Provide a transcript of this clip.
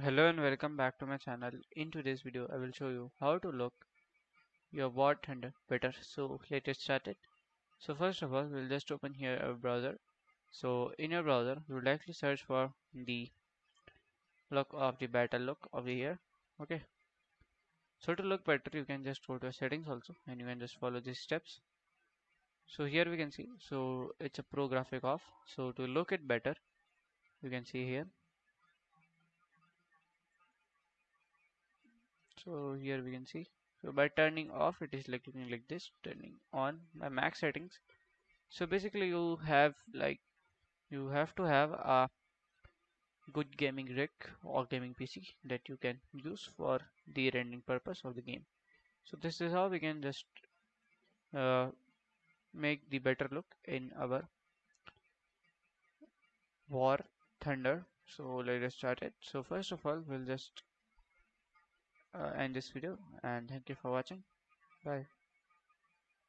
Hello and welcome back to my channel. In today's video I will show you how to look your War Thunder better. So let's get started. So first of all we'll just open here our browser. So in your browser you would likely search for the look of the battle look over here. Okay. So to look better you can just go to settings also and you can just follow these steps. So here we can see it's a pro graphic off. So to look it better you can see here. So here we can see. So by turning off it is looking like this, turning on by max settings. So basically you have to have a good gaming rig or gaming PC that you can use for the rendering purpose of the game. So this is how we can just uh, make the better look in our War Thunder. So let us start it. So first of all we'll just end this video and thank you for watching. Bye.